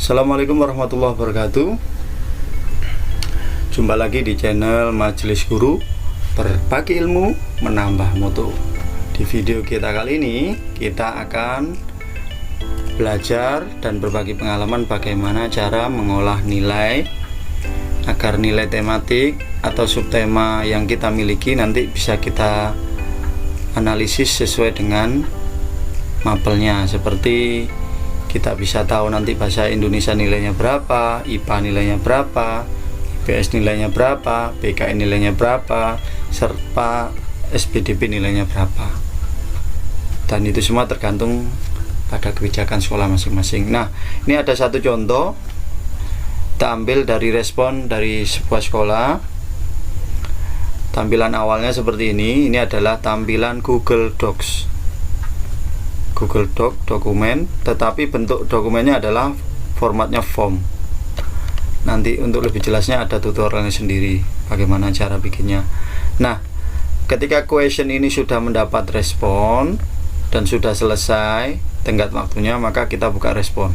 Assalamualaikum warahmatullahi wabarakatuh. Jumpa lagi di channel Majelis Guru, berbagi ilmu, menambah mutu. Di video kita kali ini, kita akan belajar dan berbagi pengalaman bagaimana cara mengolah nilai agar nilai tematik atau subtema yang kita miliki nanti bisa kita analisis sesuai dengan mapelnya. Seperti kita bisa tahu nanti bahasa Indonesia nilainya berapa, IPA nilainya berapa, IPS nilainya berapa, PKN nilainya berapa, serta SPDP nilainya berapa. Dan itu semua tergantung pada kebijakan sekolah masing-masing. Nah, ini ada satu contoh, kita ambil dari respon dari sebuah sekolah. Tampilan awalnya seperti ini adalah tampilan Google Docs. Google Doc dokumen, tetapi bentuk dokumennya adalah formatnya form. Nanti untuk lebih jelasnya ada tutorialnya sendiri bagaimana cara bikinnya. Nah, ketika question ini sudah mendapat respon dan sudah selesai tenggat waktunya, maka kita buka respon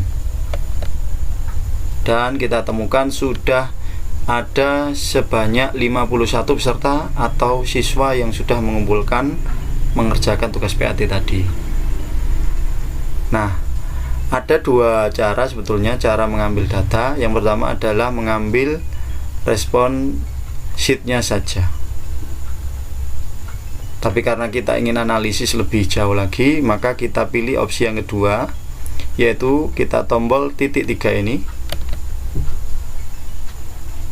dan kita temukan sudah ada sebanyak 51 peserta atau siswa yang sudah mengerjakan tugas PAT tadi. Nah, ada dua cara sebetulnya cara mengambil data. Yang pertama adalah mengambil respon sheetnya saja. Tapi karena kita ingin analisis lebih jauh lagi, maka kita pilih opsi yang kedua, yaitu kita tombol titik 3 ini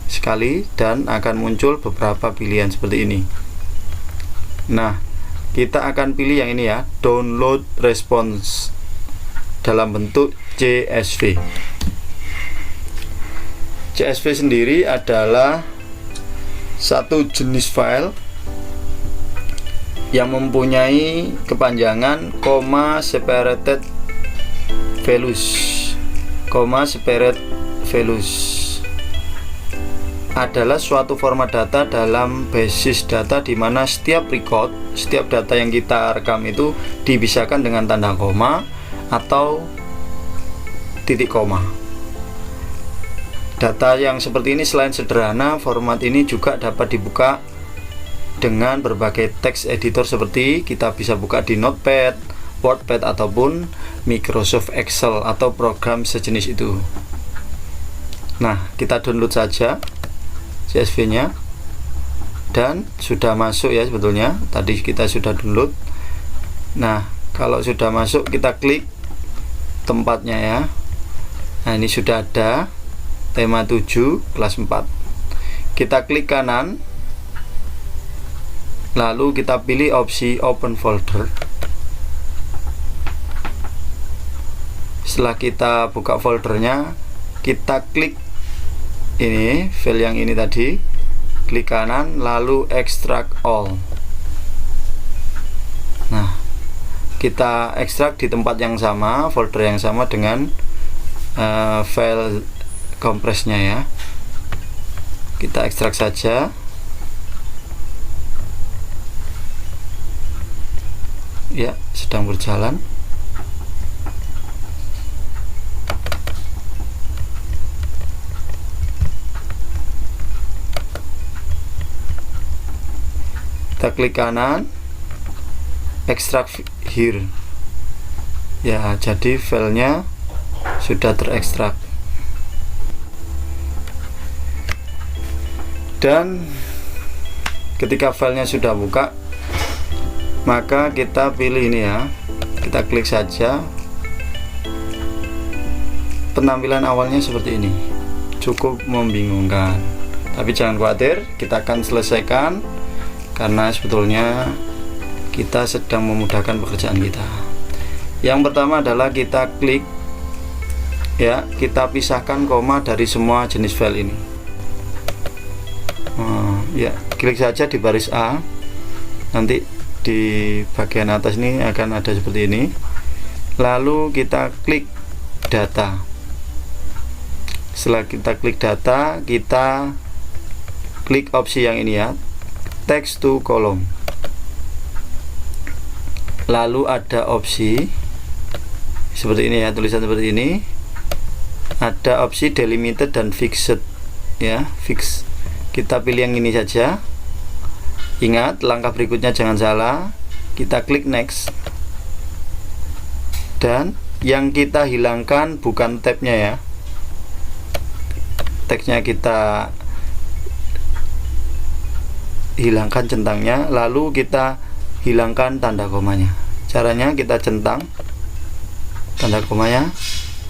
sekali dan akan muncul beberapa pilihan seperti ini. Nah, kita akan pilih yang ini ya, download response dalam bentuk CSV. CSV sendiri adalah satu jenis file yang mempunyai kepanjangan separated values. Separated values adalah suatu format data dalam basis data di mana setiap record, setiap data yang kita rekam itu dipisahkan dengan tanda koma atau titik koma. Data yang seperti ini selain sederhana, format ini juga dapat dibuka dengan berbagai text editor seperti kita bisa buka di Notepad, WordPad ataupun Microsoft Excel atau program sejenis itu. Nah, kita download saja CSV-nya dan sudah masuk ya sebetulnya. Tadi kita sudah download. Nah, kalau sudah masuk kita klik tempatnya ya. Nah, ini sudah ada tema 7 kelas 4. Kita klik kanan, lalu kita pilih opsi open folder. Setelah kita buka foldernya, kita klik ini file yang ini tadi, klik kanan lalu extract all. Nah, kita ekstrak di tempat yang sama, folder yang sama dengan file kompresnya ya. Kita ekstrak saja. Ya, sedang berjalan. Kita klik kanan, extract here ya, jadi filenya sudah terekstrak. Dan ketika filenya sudah buka, maka kita pilih ini ya, kita klik saja. Penampilan awalnya seperti ini, cukup membingungkan, tapi jangan khawatir, kita akan selesaikan karena sebetulnya kita sedang memudahkan pekerjaan kita. Yang pertama adalah kita klik ya, kita pisahkan koma dari semua jenis file ini. Ya, klik saja di baris A. Nanti di bagian atas ini akan ada seperti ini. Lalu kita klik data. Setelah kita klik data, kita klik opsi yang ini ya, text to column. Lalu ada opsi seperti ini ya, tulisan seperti ini. ada opsi delimited dan fixed ya. Fix, kita pilih yang ini saja. Ingat, langkah berikutnya jangan salah. Kita klik next, dan yang kita hilangkan bukan tabnya ya, teksnya kita hilangkan centangnya, lalu kita hilangkan tanda komanya. Caranya kita centang tanda komanya,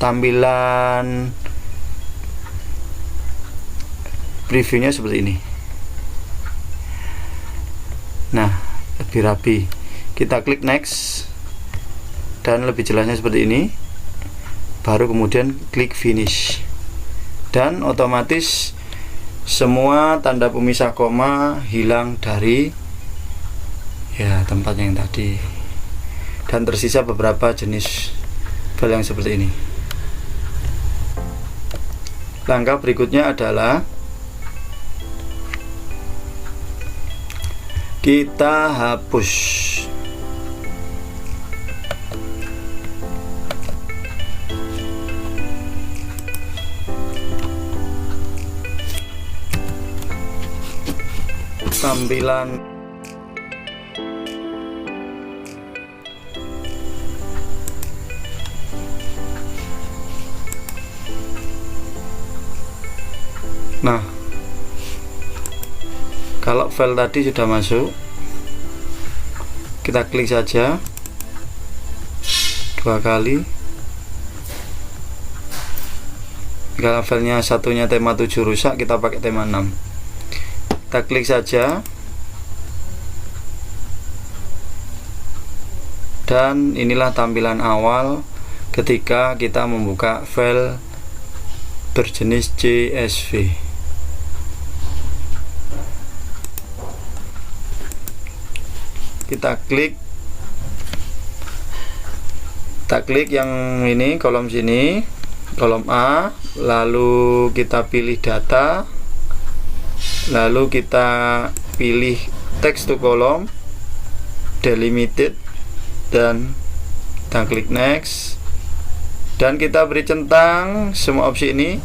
tampilan previewnya seperti ini. Nah, lebih rapi. Kita klik next, dan lebih jelasnya seperti ini. Baru kemudian klik finish, dan otomatis semua tanda pemisah koma hilang dari ya tempatnya yang tadi, dan tersisa beberapa jenis file yang seperti ini. Langkah berikutnya adalah kita hapus. Tampilan nah, kalau file tadi sudah masuk, kita klik saja 2 kali. Kalau filenya satunya tema 7 rusak, kita pakai tema 6. Kita klik saja, dan inilah tampilan awal ketika kita membuka file berjenis CSV. Kita klik yang ini, kolom sini, kolom A, lalu kita pilih data, lalu kita pilih text to column, delimited, dan kita klik next, dan kita beri centang semua opsi ini.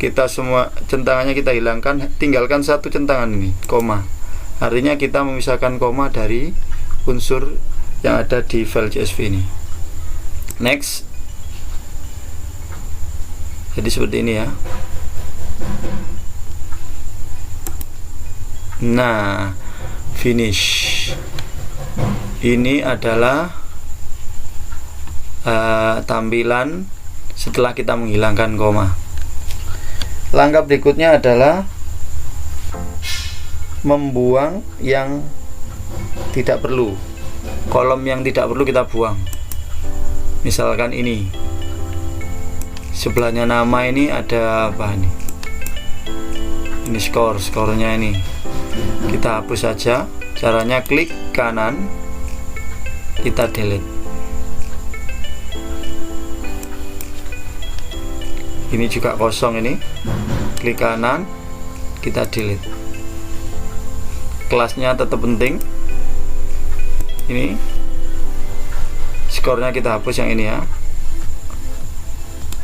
Kita semua centangannya kita hilangkan, tinggalkan satu centangan ini, koma. Artinya kita memisahkan koma dari unsur yang ada di file CSV ini. Next. Jadi seperti ini ya. Nah, finish. Ini adalah tampilan setelah kita menghilangkan koma. Langkah berikutnya adalah membuang yang tidak perlu. Kolom yang tidak perlu kita buang. Misalkan ini, sebelahnya nama ini ada apa ini? Ini skornya ini. Kita hapus saja. Caranya klik kanan, kita delete. Ini juga kosong ini. Klik kanan, kita delete. Kelasnya tetap penting. Ini skornya kita hapus yang ini ya.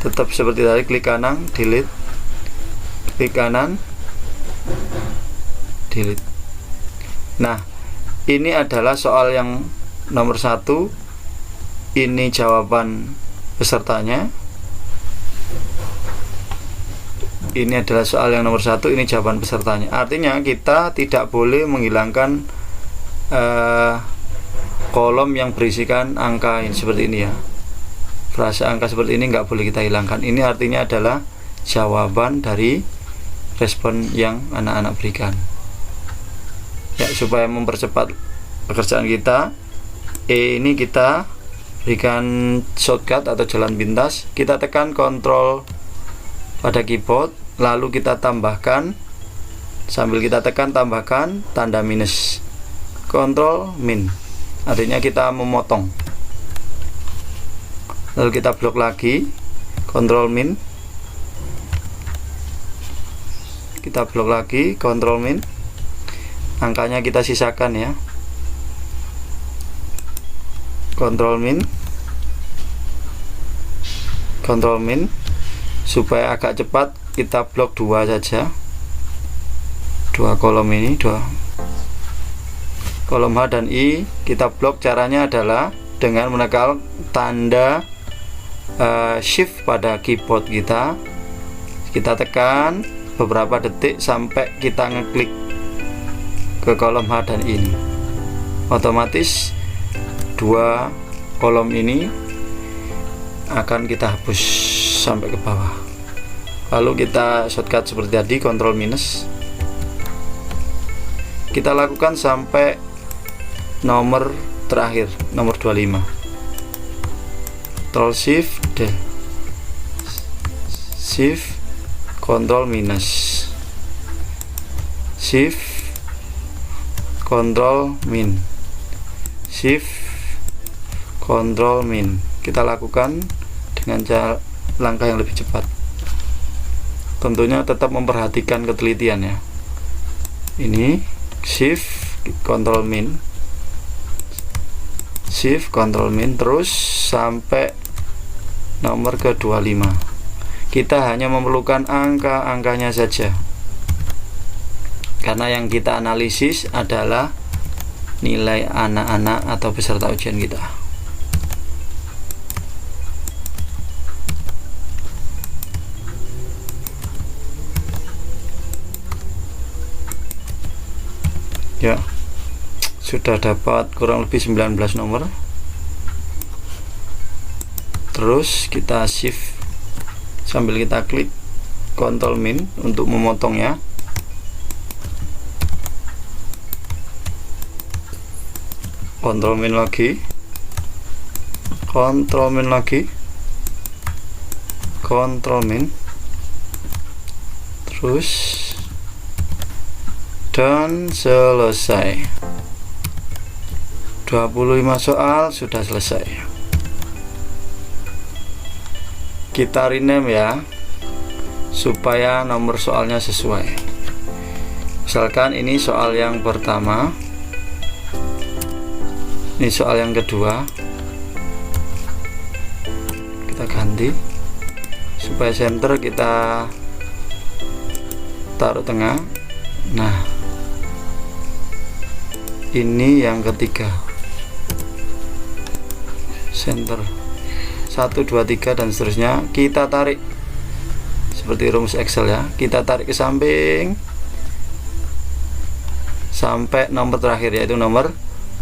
Tetap seperti tadi, klik kanan, delete. Klik kanan, delete. Nah, ini adalah soal yang nomor 1. Ini jawaban pesertanya. Ini adalah soal yang nomor 1, ini jawaban pesertanya. Artinya kita tidak boleh menghilangkan kolom yang berisikan angka ini, seperti ini ya. Frasa angka seperti ini nggak boleh kita hilangkan. Ini artinya adalah jawaban dari respon yang anak-anak berikan. Ya, supaya mempercepat pekerjaan kita, ini kita berikan shortcut atau jalan pintas. Kita tekan Ctrl pada keyboard, lalu kita tambahkan, sambil kita tekan tambahkan tanda minus, Ctrl min, artinya kita memotong. Lalu kita blok lagi, Ctrl min, kita blok lagi, Ctrl min, angkanya kita sisakan ya, Ctrl min, Ctrl min, Supaya agak cepat kita blok 2 saja, 2 kolom ini, 2 kolom H dan I kita blok. Caranya adalah dengan menekan tanda shift pada keyboard kita tekan beberapa detik sampai kita ngeklik ke kolom H dan I ini. Otomatis 2 kolom ini akan kita hapus sampai ke bawah. Lalu kita shortcut seperti tadi, Ctrl minus. Kita lakukan sampai nomor terakhir, nomor 25. Ctrl shift D, shift Ctrl minus, shift Ctrl min, shift Ctrl min. Kita lakukan dengan cara langkah yang lebih cepat. Tentunya tetap memperhatikan ketelitian ya. Ini shift Ctrl min, shift Ctrl min, terus sampai nomor ke 25. Kita hanya memerlukan angka-angkanya saja, karena yang kita analisis adalah nilai anak-anak atau peserta ujian kita. Ya, sudah dapat kurang lebih 19 nomor. Terus kita shift sambil kita klik Ctrl min untuk memotongnya. Ctrl min lagi, Ctrl min lagi, Ctrl min, terus dan selesai. 25 soal sudah selesai. Kita rename ya, supaya nomor soalnya sesuai. Misalkan ini soal yang pertama, ini soal yang kedua. Kita ganti supaya center, kita taruh tengah. Nah, ini yang ketiga, center 1, 2, 3 dan seterusnya. Kita tarik seperti rumus Excel ya, kita tarik ke samping sampai nomor terakhir, yaitu nomor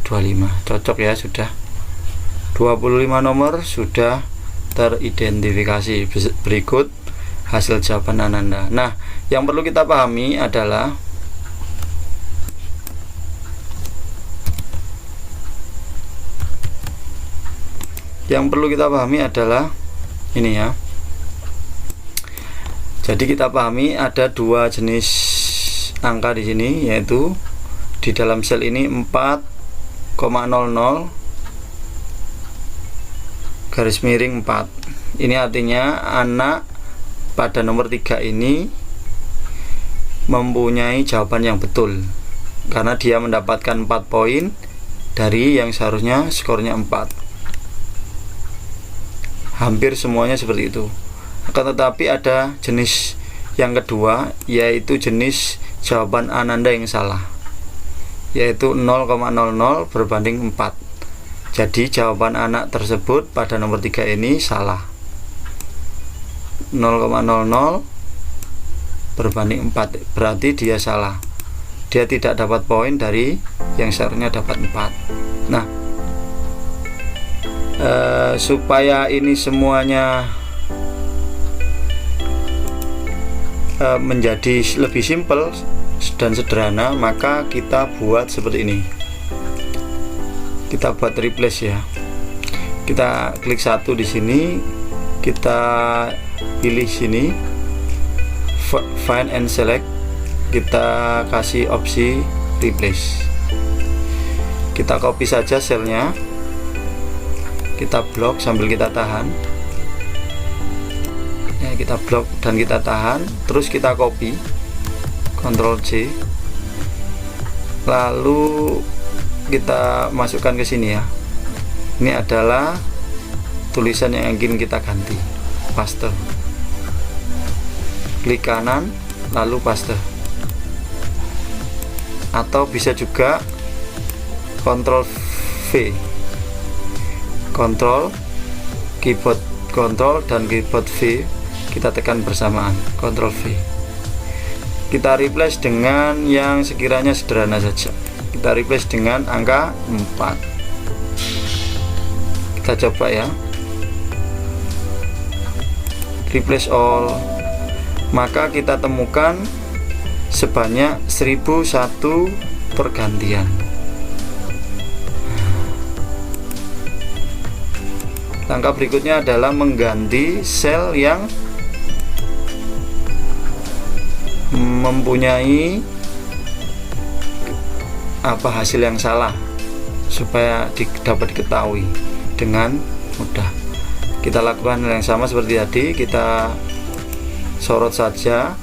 25. Cocok ya, sudah 25 nomor sudah teridentifikasi. Berikut hasil jawaban Ananda. Nah, yang perlu kita pahami adalah ini ya. Jadi kita pahami ada 2 jenis angka di sini, yaitu di dalam sel ini 4,00 garis miring 4. Ini artinya anak pada nomor 3 ini mempunyai jawaban yang betul, karena dia mendapatkan 4 poin dari yang seharusnya skornya 4. Hampir semuanya seperti itu. Akan tetapi ada jenis yang kedua, yaitu jenis jawaban Ananda yang salah, yaitu 0,00 berbanding 4. Jadi jawaban anak tersebut pada nomor 3 ini salah. 0,00 berbanding 4 berarti dia salah. Dia tidak dapat poin dari yang seharusnya dapat 4. Nah, supaya ini semuanya menjadi lebih simpel dan sederhana, maka kita buat seperti ini. Kita buat replace ya. Kita klik 1 di sini, kita pilih sini find and select, kita kasih opsi replace. Kita copy saja selnya, kita blok sambil kita tahan ya, kita blok dan kita tahan, terus kita copy, Ctrl C, lalu kita masukkan ke sini ya. Ini adalah tulisan yang ingin kita ganti, paste. klik kanan lalu paste, atau bisa juga Ctrl V, keyboard Ctrl dan keyboard V kita tekan bersamaan, Ctrl V. Kita replace dengan yang sekiranya sederhana saja. Kita replace dengan angka 4. Kita coba ya, replace all, maka kita temukan sebanyak 1001 pergantian. Langkah berikutnya adalah mengganti sel yang mempunyai hasil yang salah, supaya dapat diketahui dengan mudah. Kita lakukan hal yang sama seperti tadi, kita sorot saja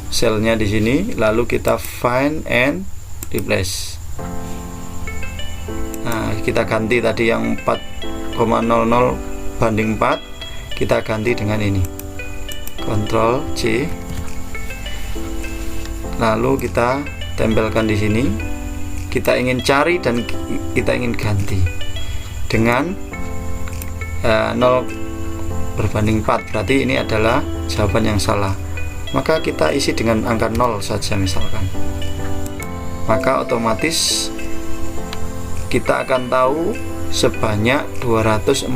selnya di sini, lalu kita find and replace. Nah, kita ganti tadi yang 4,00 banding 4, kita ganti dengan ini, Ctrl C, lalu kita tempelkan di sini. Kita ingin cari dan kita ingin ganti dengan 0 berbanding 4, berarti ini adalah jawaban yang salah. Maka kita isi dengan angka 0 saja misalkan, maka otomatis kita akan tahu sebanyak 249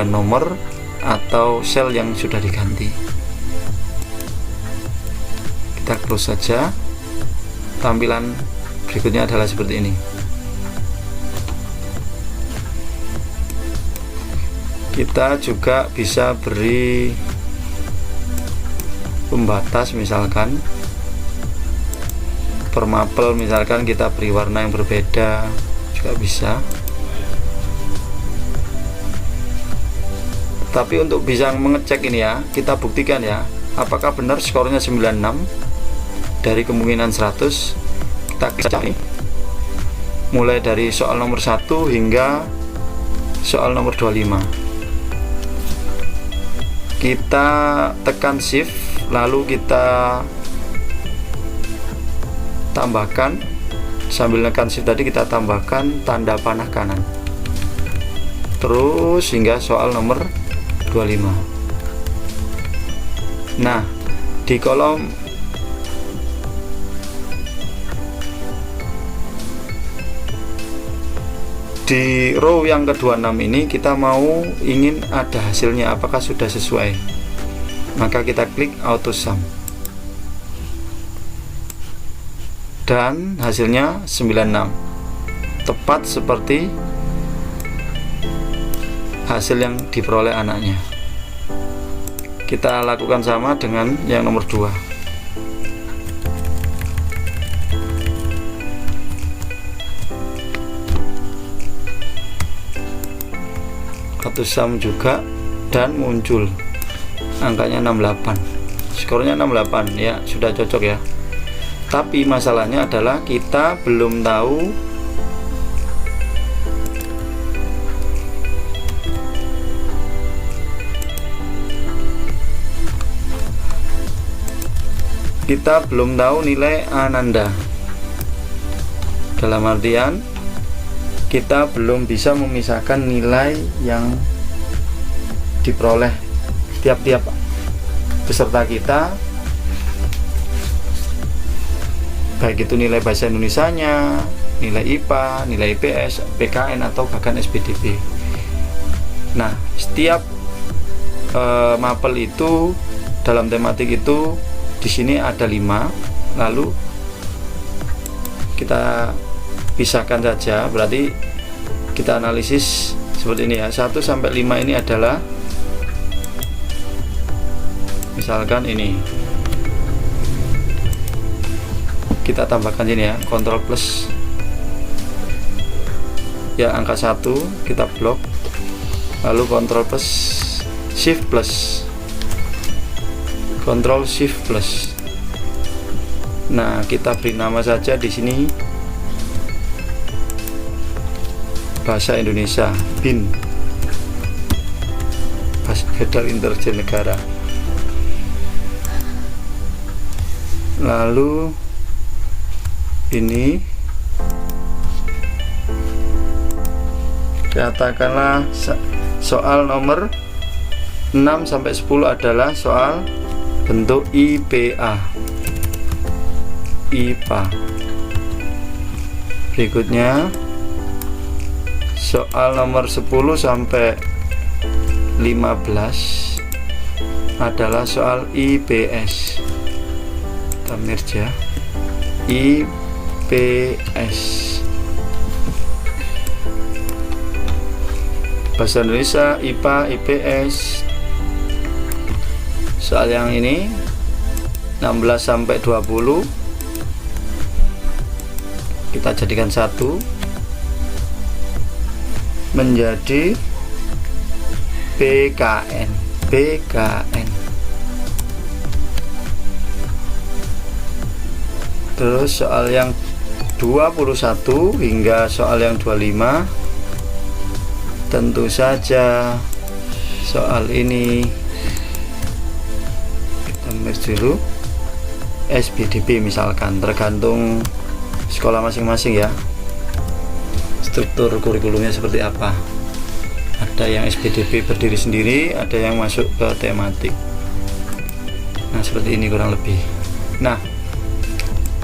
nomor atau sel yang sudah diganti. Kita close saja. Tampilan berikutnya adalah seperti ini. Kita juga bisa beri pembatas, misalkan per mapel, misalkan kita beri warna yang berbeda juga bisa. Tapi untuk bisa mengecek ini ya, kita buktikan ya, apakah benar skornya 96 dari kemungkinan 100. Kita cari mulai dari soal nomor 1 hingga soal nomor 25. Kita tekan shift, lalu kita tambahkan, sambil tekan shift tadi kita tambahkan tanda panah kanan, terus hingga soal nomor 25. Nah, di kolom di row yang ke-26 ini kita mau ingin ada hasilnya apakah sudah sesuai, maka kita klik auto sum dan hasilnya 96, tepat seperti hasil yang diperoleh anaknya. Kita lakukan sama dengan yang nomor 2. Auto sum juga dan muncul angkanya 68, skornya 68 ya, sudah cocok ya. Tapi masalahnya adalah kita belum tahu nilai Ananda. Dalam artian kita belum bisa memisahkan nilai yang diperoleh tiap-tiap peserta kita, baik itu nilai bahasa Indonesianya, nilai IPA, nilai IPS, PKN atau bahkan SPDB. Nah, setiap mapel itu dalam tematik itu di sini ada 5, lalu kita pisahkan saja, berarti kita analisis seperti ini ya. 1 sampai 5 ini adalah misalkan ini, kita tambahkan ini ya, Ctrl plus ya, angka 1 kita blok, lalu Ctrl plus Shift plus, Ctrl Shift plus. Nah, kita beri nama saja di sini bahasa Indonesia, BIN, Badan Intelijen Negara. Lalu ini katakanlah soal nomor 6 sampai 10 adalah soal bentuk IPA, IPA. Berikutnya soal nomor 10 sampai 15 adalah soal IPS. Kita merge ya, IPS. Bahasa Indonesia, IPA, IPS. Soal yang ini 16 sampai 20 kita jadikan satu menjadi BKN. Terus soal yang 21 hingga soal yang 25 tentu saja soal ini kita merge dulu SBDP misalkan, tergantung sekolah masing-masing ya, struktur kurikulumnya seperti apa. Ada yang SBDP berdiri sendiri, ada yang masuk ke tematik. Nah seperti ini kurang lebih. Nah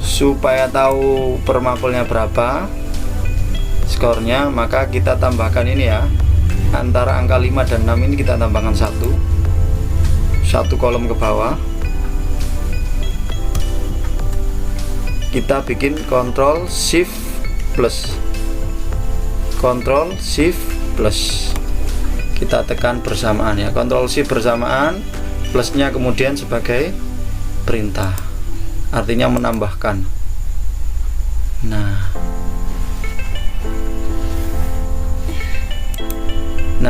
supaya tahu per mapelnya berapa skornya, maka kita tambahkan ini ya, antara angka 5 dan 6 ini kita tambahkan satu kolom ke bawah. Kita bikin Ctrl Shift plus, Ctrl Shift plus, kita tekan bersamaan ya, Ctrl Shift bersamaan, plusnya kemudian sebagai perintah, artinya menambahkan. Nah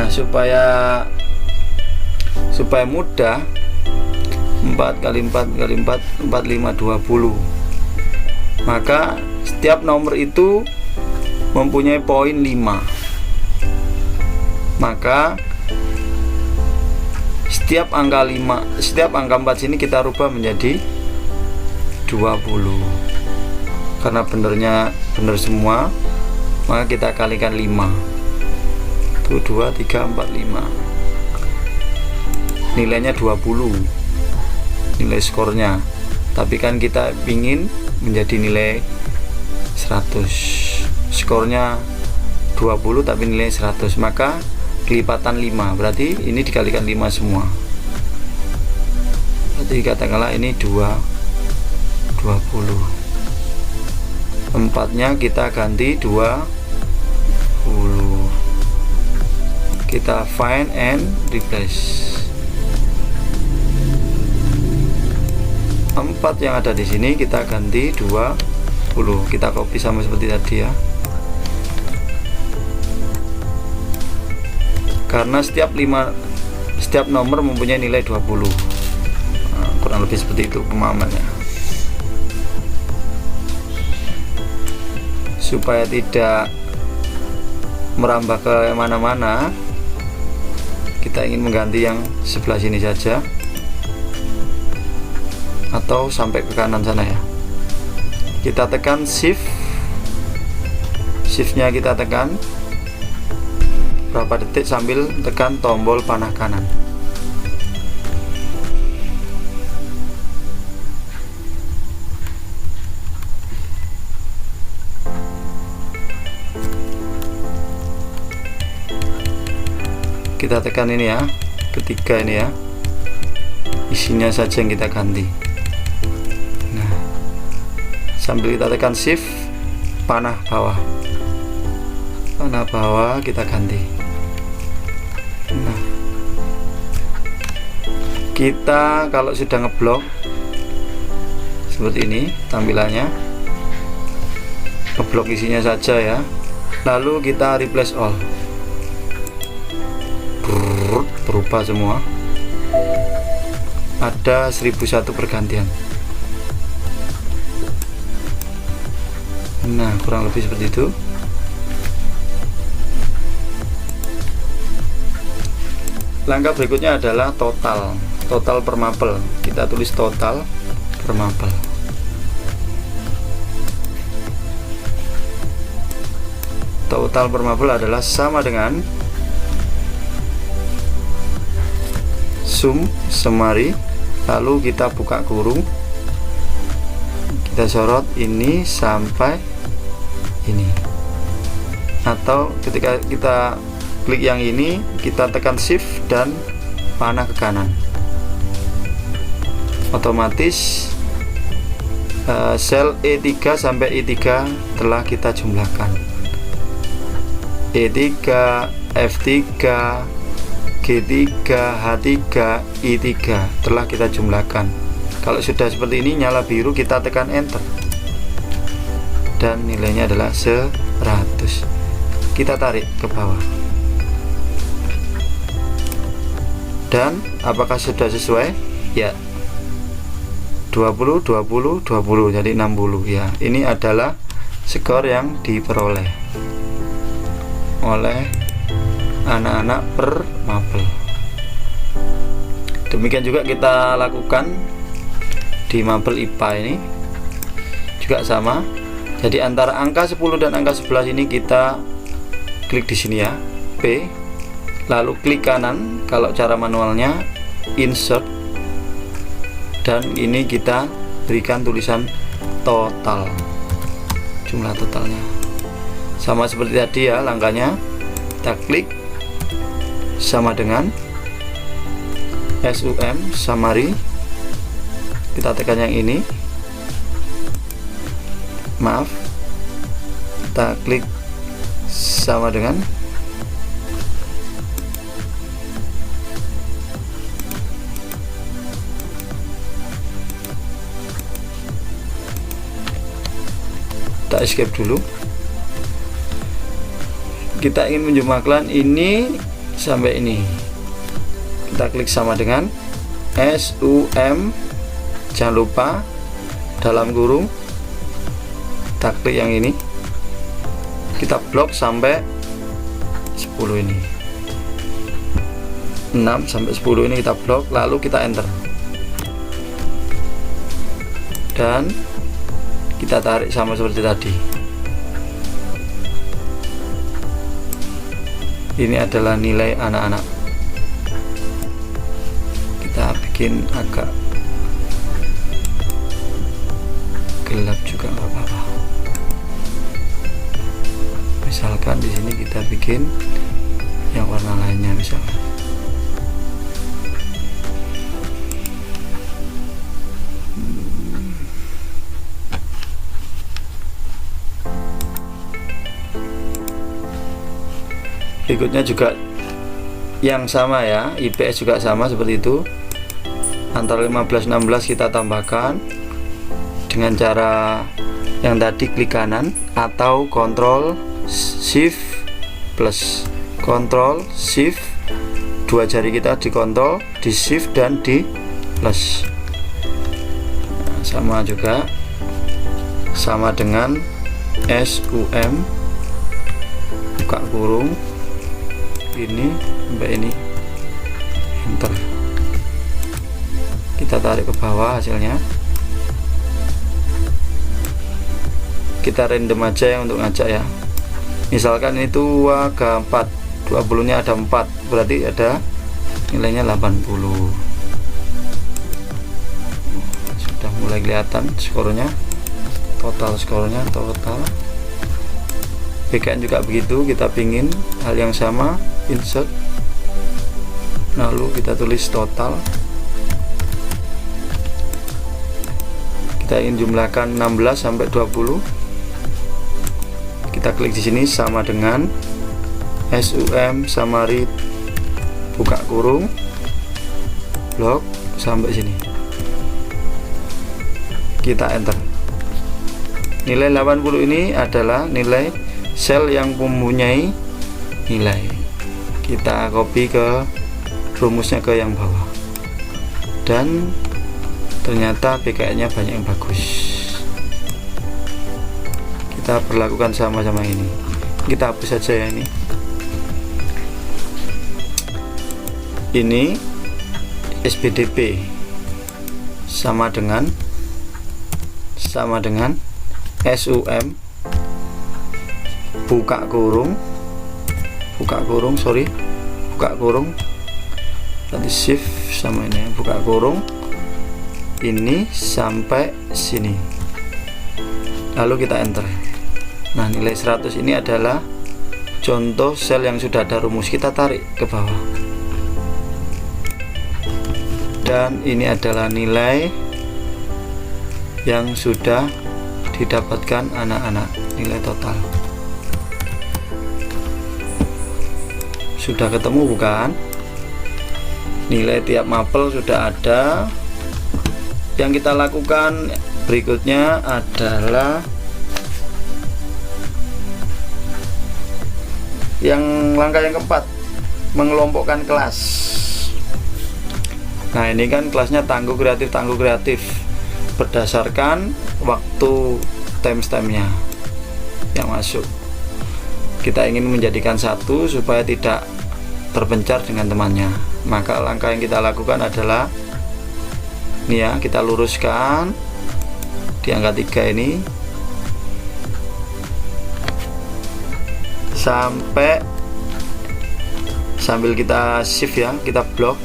supaya mudah, 4 kali 4 kali 4 45 20, maka setiap nomor itu mempunyai poin 5. Maka setiap angka 5, setiap angka 4 sini kita rubah menjadi 20. Karena benar semua, maka kita kalikan 5. 1 2 3 4 5. Nilainya 20. Nilai skornya. Tapi kan kita ingin menjadi nilai 100. Skornya 20 tapi nilai 100, maka kelipatan 5. Berarti ini dikalikan 5 semua. Berarti katakanlah ini 20. 4-nya kita ganti 20. Kita find and replace. 4 yang ada di sini kita ganti 20. Kita copy sama seperti tadi ya. Karena setiap nomor mempunyai nilai 20. Nah, kurang lebih seperti itu pemahamannya. Supaya tidak merambah ke mana-mana, kita ingin mengganti yang sebelah sini saja atau sampai ke kanan sana ya. Kita tekan shiftnya kita tekan berapa detik sambil tekan tombol panah kanan. Kita tekan ini ya, ketiga ini ya, isinya saja yang kita ganti. Nah sambil kita tekan shift, panah bawah kita ganti. Nah kita kalau sudah ngeblok seperti ini tampilannya, ngeblok isinya saja ya, lalu kita replace all, berubah semua, ada 1001 pergantian. Nah kurang lebih seperti itu. Langkah berikutnya adalah total per mapel. Kita tulis total per mapel. total per mapel adalah sama dengan sum summary, lalu kita buka kurung, kita sorot ini sampai ini, atau ketika kita klik yang ini kita tekan shift dan panah ke kanan, otomatis sel E3 sampai E3 telah kita jumlahkan. E3, F3, G3, H3, I3 telah kita jumlahkan. Kalau sudah seperti ini nyala biru, kita tekan enter dan nilainya adalah 100. Kita tarik ke bawah. Dan apakah sudah sesuai? Ya, 20, 20, 20, jadi 60 ya. Ini adalah skor yang diperoleh oleh anak-anak per mapel. Demikian juga kita lakukan di mapel IPA ini juga sama. Jadi antara angka 10 dan angka 11 ini kita klik di sini ya, P, lalu klik kanan kalau cara manualnya, insert, dan ini kita berikan tulisan total, jumlah totalnya. Sama seperti tadi ya langkahnya, kita klik sama dengan sum summary, kita tekan yang ini, maaf, kita klik sama dengan kita escape dulu. Kita ingin menjumlahkan ini sampai ini, kita klik sama dengan sum, jangan lupa dalam kurung, kita klik yang ini, kita blok sampai 10 ini, 6 sampai 10 ini kita blok, lalu kita enter dan kita tarik sama seperti tadi. Ini adalah nilai anak-anak. Kita bikin agak gelap juga nggak apa-apa. Misalkan di sini kita bikin yang warna lainnya misalkan. Berikutnya juga yang sama ya, IPS juga sama seperti itu. Antara 15-16 kita tambahkan dengan cara yang tadi, klik kanan atau Ctrl Shift plus, Ctrl Shift, dua jari kita di Ctrl, di Shift dan di plus. Nah, sama juga, sama dengan sum, buka kurung, ini sampai ini, enter, kita tarik ke bawah hasilnya, kita random aja ya untuk ngajak ya. Misalkan ini tua ke 4, 20 nya ada 4, berarti ada nilainya 80. Sudah mulai kelihatan skornya, total skornya, total. BKN juga begitu, kita pingin hal yang sama, insert, lalu kita tulis total. Kita ingin jumlahkan 16 sampai 20. Kita klik di sini sama dengan sum summary, buka kurung, blok sampai sini. Kita enter. Nilai 80 ini adalah nilai sel yang mempunyai nilai. Kita copy ke rumusnya ke yang bawah, dan ternyata BKN nya banyak yang bagus. Kita perlakukan sama-sama ini. Kita hapus saja ya ini. Ini SBDP sama dengan buka kurung, nanti shift sama ini, buka kurung ini sampai sini, lalu kita enter. Nah, nilai 100 ini adalah contoh sel yang sudah ada rumus, kita tarik ke bawah, dan ini adalah nilai yang sudah didapatkan anak-anak, nilai total. Sudah ketemu bukan? Nilai tiap mapel sudah ada. Yang kita lakukan berikutnya adalah langkah yang keempat, mengelompokkan kelas. Nah, ini kan kelasnya tangguh kreatif berdasarkan waktu timestamp-nya yang masuk. Kita ingin menjadikan satu supaya tidak terpencar dengan temannya. Maka langkah yang kita lakukan adalah ini ya, kita luruskan di angka 3 ini sambil kita shift ya, kita blok,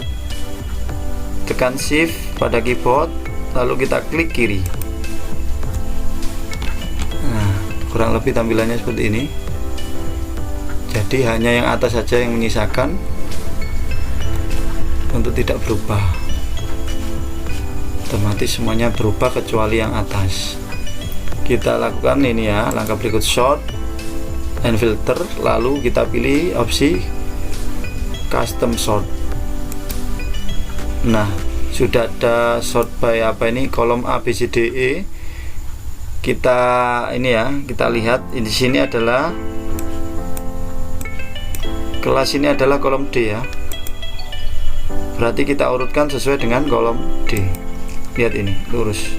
tekan shift pada keyboard, lalu kita klik kiri. Nah, kurang lebih tampilannya seperti ini. Jadi hanya yang atas saja yang menyisakan untuk tidak berubah. Otomatis semuanya berubah kecuali yang atas. Kita lakukan ini ya, langkah berikut, sort and filter, lalu kita pilih opsi custom sort. Nah, sudah ada sort by apa ini, kolom A B C D E. Kita ini ya, kita lihat di sini adalah kelas, ini adalah kolom D ya. Berarti kita urutkan sesuai dengan kolom D. Lihat ini, lurus.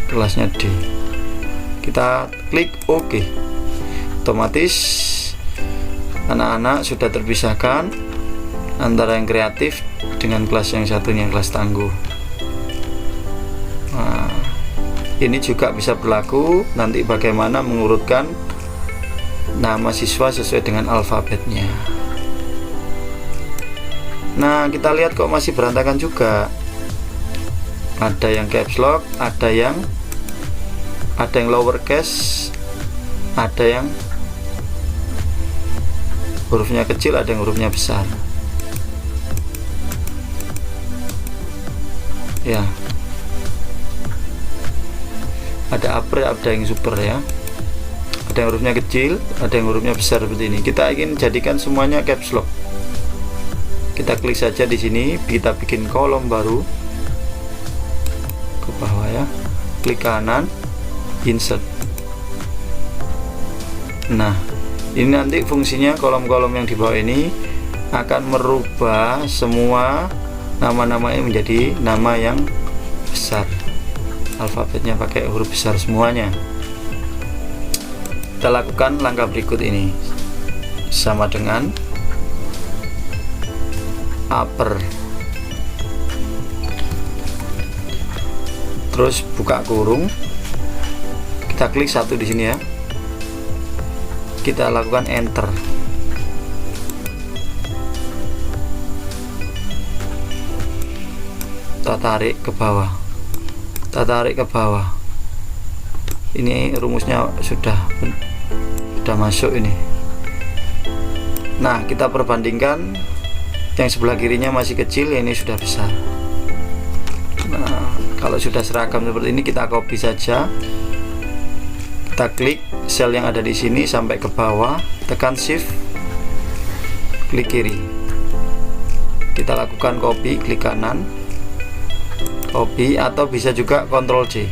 Kelasnya D. Kita klik OK. Otomatis anak-anak sudah terpisahkan antara yang kreatif dengan kelas yang satunya, kelas tangguh. Nah, ini juga bisa berlaku nanti bagaimana mengurutkan nama siswa sesuai dengan alfabetnya. Nah, kita lihat kok masih berantakan juga. Ada yang caps lock, ada yang lowercase, ada yang hurufnya kecil, ada yang hurufnya besar. Ya, ada upper, ada yang super ya. Ada yang hurufnya kecil, ada yang hurufnya besar seperti ini. Kita ingin jadikan semuanya caps lock. Kita klik saja di sini, kita bikin kolom baru ke bawah ya. Klik kanan, insert. Nah, ini nanti fungsinya kolom-kolom yang di bawah ini akan merubah semua nama-nama ini menjadi nama yang besar. Alfabetnya pakai huruf besar semuanya. Kita lakukan langkah berikut ini, sama dengan upper, terus buka kurung, kita klik satu di sini ya, kita lakukan enter. Kita tarik ke bawah, ini rumusnya sudah masuk ini. Nah, kita perbandingkan, yang sebelah kirinya masih kecil, ini sudah besar. Nah, kalau sudah seragam seperti ini, kita copy saja. Kita klik sel yang ada di sini sampai ke bawah, tekan shift, klik kiri. Kita lakukan copy, klik kanan, copy, atau bisa juga Ctrl C.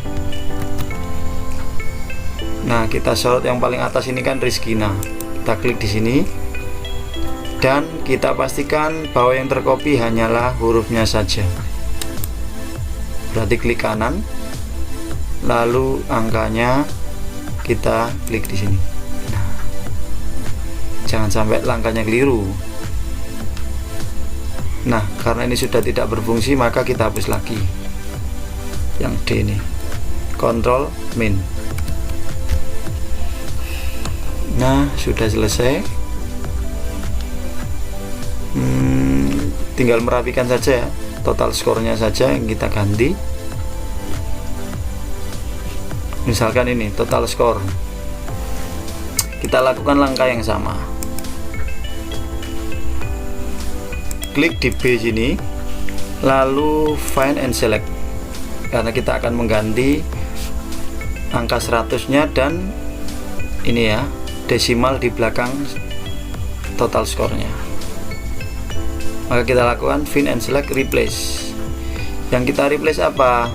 Nah, kita sorot yang paling atas ini kan Rizkina. Kita klik di sini dan kita pastikan bahwa yang tercopy hanyalah hurufnya saja. Berarti klik kanan, lalu angkanya kita klik di sini. Nah, jangan sampai langkahnya keliru. Nah, karena ini sudah tidak berfungsi, maka kita hapus lagi yang D ini. Ctrl Min. Nah, sudah selesai. Tinggal merapikan saja ya. Total skornya saja yang kita ganti. Misalkan ini total skor. Kita lakukan langkah yang sama. Klik di B sini, lalu find and select, karena kita akan mengganti angka 100-nya dan ini ya, desimal di belakang total skornya. Maka kita lakukan find and select replace. Yang kita replace apa?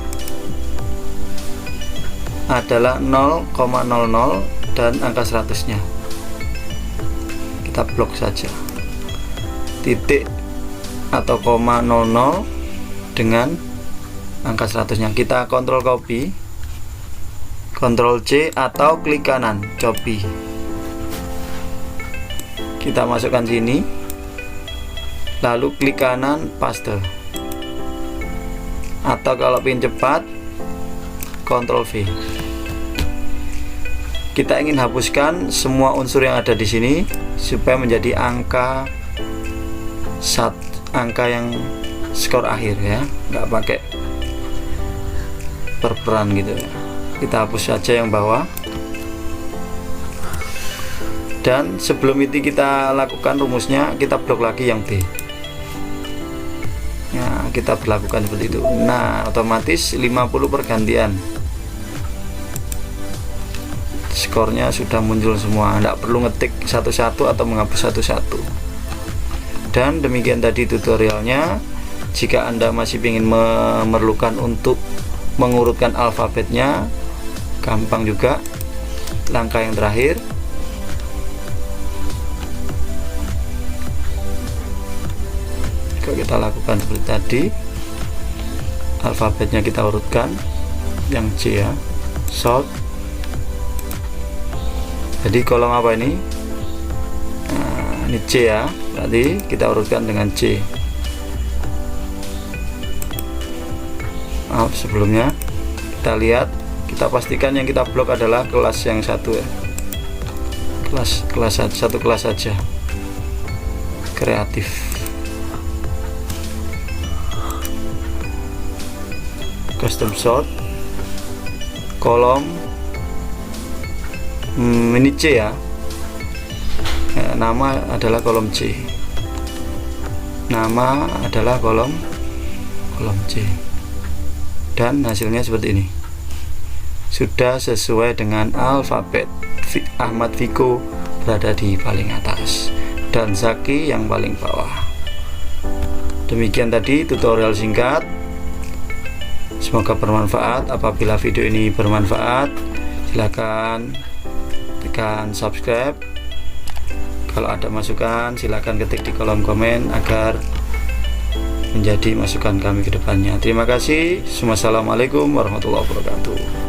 Adalah 0,00 dan angka 100-nya. Kita blok saja. Titik atau koma 00 dengan angka 100-nya. Kita kontrol copy, kontrol C atau klik kanan copy. Kita masukkan sini, lalu klik kanan paste, atau kalau ingin cepat kontrol V. Kita ingin hapuskan semua unsur yang ada di sini supaya menjadi angka yang skor akhir ya, nggak pakai perperan gitu ya. Kita hapus saja yang bawah, dan sebelum itu kita lakukan rumusnya, kita blok lagi yang B ya, kita berlakukan seperti itu. Nah, otomatis 50 pergantian, skornya sudah muncul semua, tidak perlu ngetik satu-satu atau menghapus satu-satu. Dan demikian tadi tutorialnya. Jika Anda masih ingin memerlukan untuk mengurutkan alfabetnya, gampang juga. Langkah yang terakhir, kita lakukan seperti tadi, alfabetnya kita urutkan yang C ya, sort. Jadi kolom apa ini? Nah, ini C ya, berarti kita urutkan dengan C. Maaf sebelumnya, kita lihat, kita pastikan yang kita blok adalah kelas yang satu ya, satu kelas saja, kreatif. Custom sort, kolom ini C ya, nama adalah kolom C, nama adalah kolom C, dan hasilnya seperti ini. Sudah sesuai dengan alfabet. Ahmad Viko berada di paling atas dan Zaki yang paling bawah. Demikian tadi tutorial singkat, semoga bermanfaat. Apabila video ini bermanfaat, silakan tekan subscribe. Kalau ada masukan, silakan ketik di kolom komen agar menjadi masukan kami ke depannya. Terima kasih. Wassalamualaikum warahmatullahi wabarakatuh.